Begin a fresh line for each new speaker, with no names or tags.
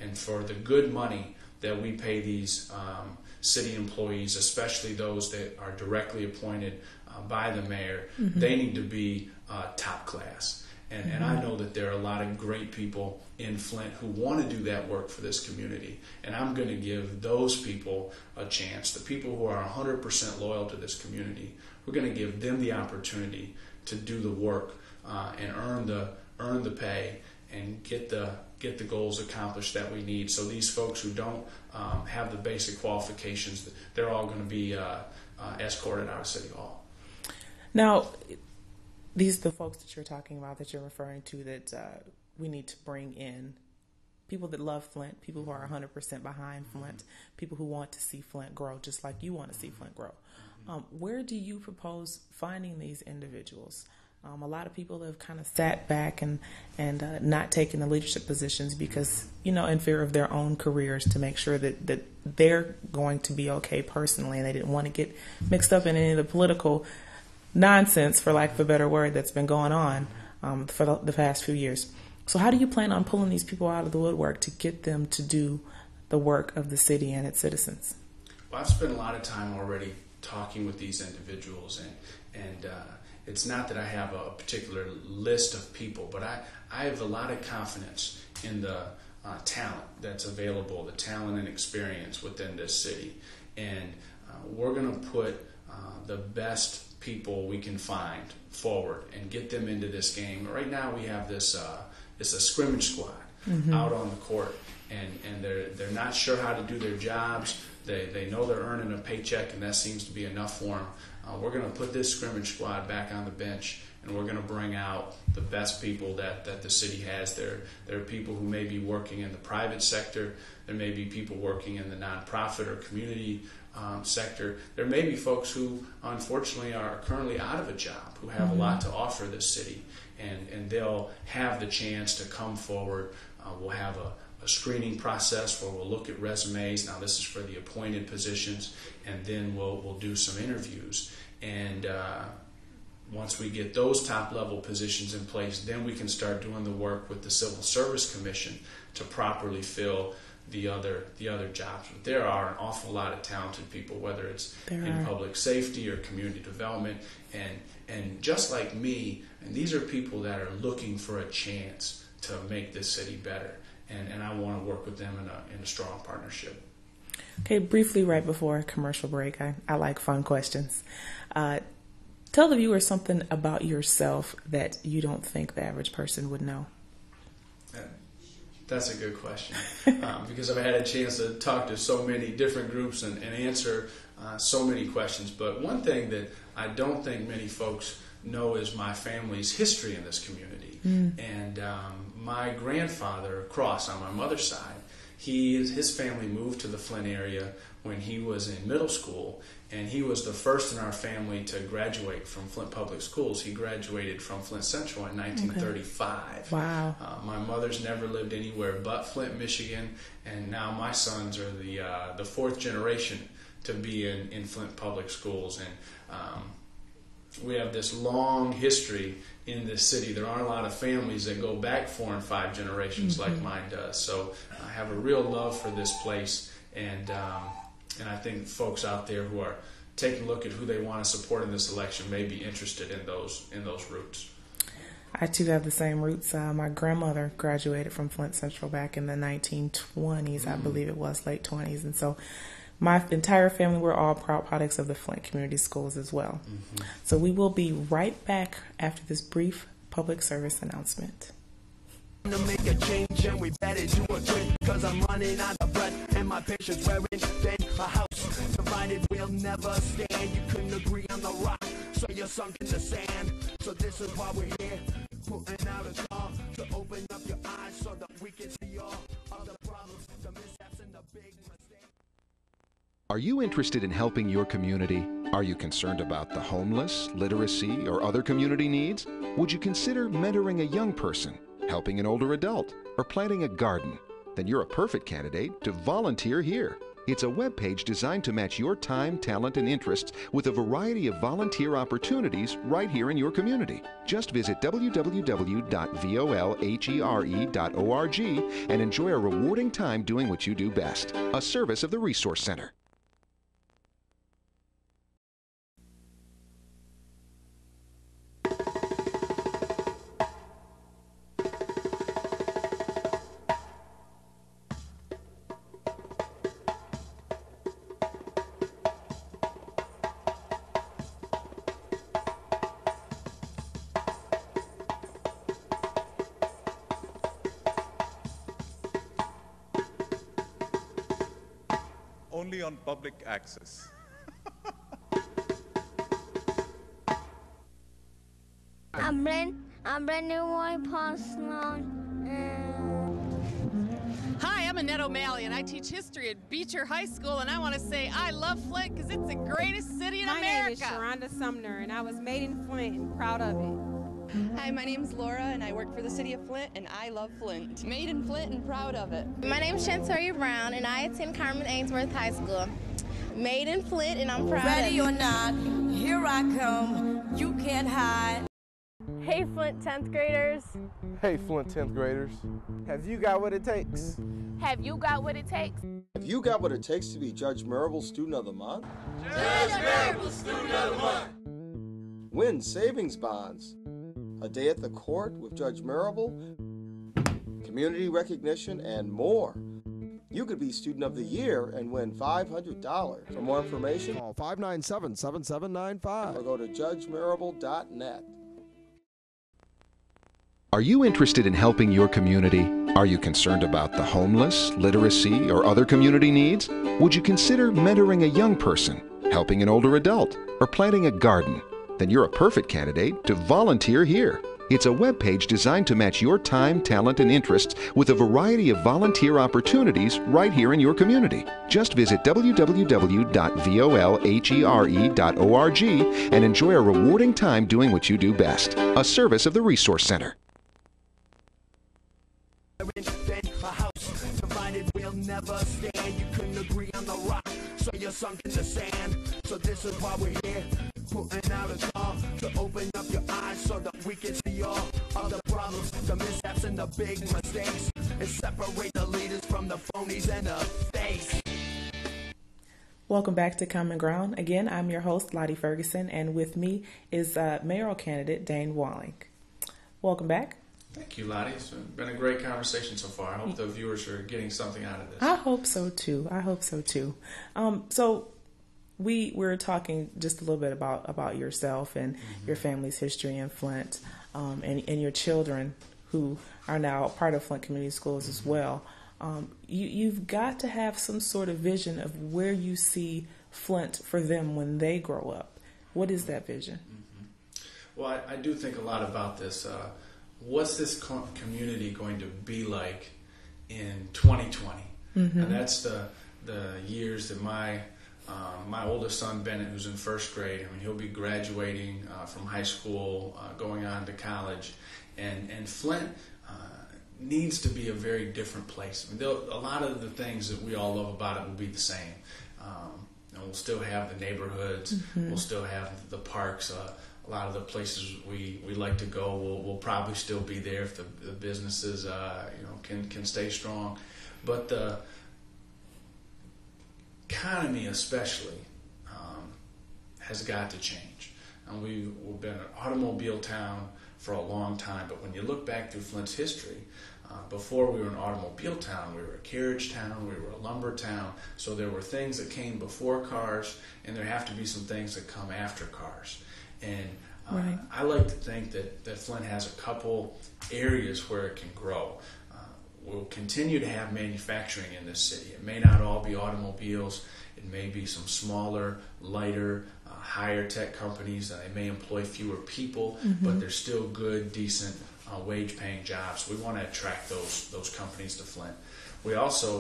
and for the good money that we pay these city employees, especially those that are directly appointed by the mayor, they need to be top class. And I know that there are a lot of great people in Flint who want to do that work for this community. And I'm going to give those people a chance. The people who are 100% loyal to this community, we're going to give them the opportunity to do the work and earn the pay and get the goals accomplished that we need. So these folks who don't have the basic qualifications, they're all going to be escorted out of City Hall.
Now, these are the folks that you're talking about, that you're referring to, that we need to bring in people that love Flint, people who are 100% behind Flint, people who want to see Flint grow just like you want to see Flint grow. Where do you propose finding these individuals? A lot of people have kind of sat back and not taken the leadership positions because, in fear of their own careers, to make sure that they're going to be okay personally, and they didn't want to get mixed up in any of the political nonsense, for lack of a better word, that's been going on for the past few years. So how do you plan on pulling these people out of the woodwork to get them to do the work of the city and its citizens?
Well, I've spent a lot of time already talking with these individuals, and it's not that I have a particular list of people, but I have a lot of confidence in the talent that's available, the talent and experience within this city. And we're going to put the best people we can find forward and get them into this game. Right now we have this it's a scrimmage squad out on the court, and they're not sure how to do their jobs. They know they're earning a paycheck, and that seems to be enough for them. We're going to put this scrimmage squad back on the bench, and we're going to bring out the best people that the city has. There are people who may be working in the private sector. There may be people working in the nonprofit or community sector. There may be folks who, unfortunately, are currently out of a job, who have a lot to offer this city, and they'll have the chance to come forward. We'll have a screening process where we'll look at resumes. Now, this is for the appointed positions, and then we'll do some interviews. And once we get those top-level positions in place, then we can start doing the work with the Civil Service Commission to properly fill the other jobs. But there are an awful lot of talented people, whether it's in public safety or community development, and just like me, and these are people that are looking for a chance to make this city better, and I want to work with them in a strong partnership.
Okay, briefly right before a commercial break, I like fun questions. Tell the viewers something about yourself that you don't think the average person would know.
That's a good question, because I've had a chance to talk to so many different groups and answer so many questions. But one thing that I don't think many folks know is my family's history in this community. And my grandfather, Cross, on my mother's side, his family moved to the Flint area when he was in middle school, and he was the first in our family to graduate from Flint Public Schools. He graduated from Flint Central in 1935.
Okay. Wow.
My mother's never lived anywhere but Flint, Michigan, and now my sons are the fourth generation to be in Flint Public Schools. And we have this long history in this city. There aren't a lot of families that go back 4 and 5 generations like mine does. So I have a real love for this place, and I think folks out there who are taking a look at who they want to support in this election may be interested in those roots.
I too have the same roots. My grandmother graduated from Flint Central back in the 1920s, I believe it was, late 20s, and so my entire family, we're all proud products of the Flint Community Schools as well. So we will be right back after this brief public service announcement.
To make a change, and we better do a twin, cause I'm running out of breath and my patience wearing thin. A house divided will never stand. You couldn't agree on the rock, so you're sunk in the sand. So this is why we're here, putting out a call to open up your eyes so that we can see all of the problems, the mishaps, and the big mistakes.
Are you interested in helping your community? Are you concerned about the homeless, literacy, or other community needs? Would you consider mentoring a young person, helping an older adult, or planting a garden? Then you're a perfect candidate to volunteer here. It's a webpage designed to match your time, talent, and interests with a variety of volunteer opportunities right here in your community. Just visit www.volhere.org and enjoy a rewarding time doing what you do best. A service of the Resource Center.
Only on public access.
I'm Dayne Walling.
Hi, I'm Annette O'Malley, and I teach history at Beecher High School, and I want to say I love Flint because it's the greatest city in America.
My name is Sharonda Sumner, and I was made in Flint and proud of it.
Hi, my name's Laura, and I work for the city of Flint, and I love Flint. Made in Flint and proud of it.
My name's Shantoria Brown, and I attend Carmen Ainsworth High School. Made in Flint, and I'm proud of it.
Ready or not, here I come. You can't hide.
Hey, Flint 10th graders.
Hey, Flint 10th graders. Have you got what it takes?
Have you got what it takes?
Have you got what it takes to be Judge Marable Student of the Month?
Judge Marable Student of the Month.
Win savings bonds. A day at the court with Judge Marable, community recognition, and more. You could be Student of the Year and win $500. For more information,
call 597-7795
or go to judgemarable.net.
Are you interested in helping your community? Are you concerned about the homeless, literacy, or other community needs? Would you consider mentoring a young person, helping an older adult, or planting a garden? Then you're a perfect candidate to volunteer here. It's a webpage designed to match your time, talent, and interests with a variety of volunteer opportunities right here in your community. Just visit www.volhere.org and enjoy a rewarding time doing what you do best. A service of the Resource Center.
We'll never stand. You couldn't agree on the rock, so you're sunk in the sand. So this is why we're here, putting out a call to open up your eyes so that we can see all of the problems, the mishaps, and the big mistakes, and separate the leaders from the phonies and the fakes.
Welcome back to Common Ground. Again, I'm your host, Lottie Ferguson, and with me is mayoral candidate Dayne Walling. Welcome back.
Thank you, Lottie. It's been a great conversation so far. I hope the viewers are getting something out of this.
I hope so too. So we were talking just a little bit about yourself and your family's history in Flint, and your children who are now part of Flint Community Schools as well. You've got to have some sort of vision of where you see Flint for them when they grow up. What is that vision?
Well, I do think a lot about this. What's this community going to be like in 2020? And that's the years that my oldest son Bennett, who's in first grade, I mean, he'll be graduating from high school, going on to college, and Flint needs to be a very different place. I mean, a lot of the things that we all love about it will be the same. We'll still have the neighborhoods, we'll still have the parks. A lot of the places we like to go will probably still be there if the businesses can stay strong. But the economy especially has got to change. And we've been an automobile town for a long time, but when you look back through Flint's history, before we were an automobile town, we were a carriage town, we were a lumber town, so there were things that came before cars, and there have to be some things that come after cars. And I like to think that Flint has a couple areas where it can grow. We'll continue to have manufacturing in this city. It may not all be automobiles. It may be some smaller, lighter, higher tech companies. They may employ fewer people, but they're still good, decent, wage-paying jobs. We want to attract those companies to Flint. We also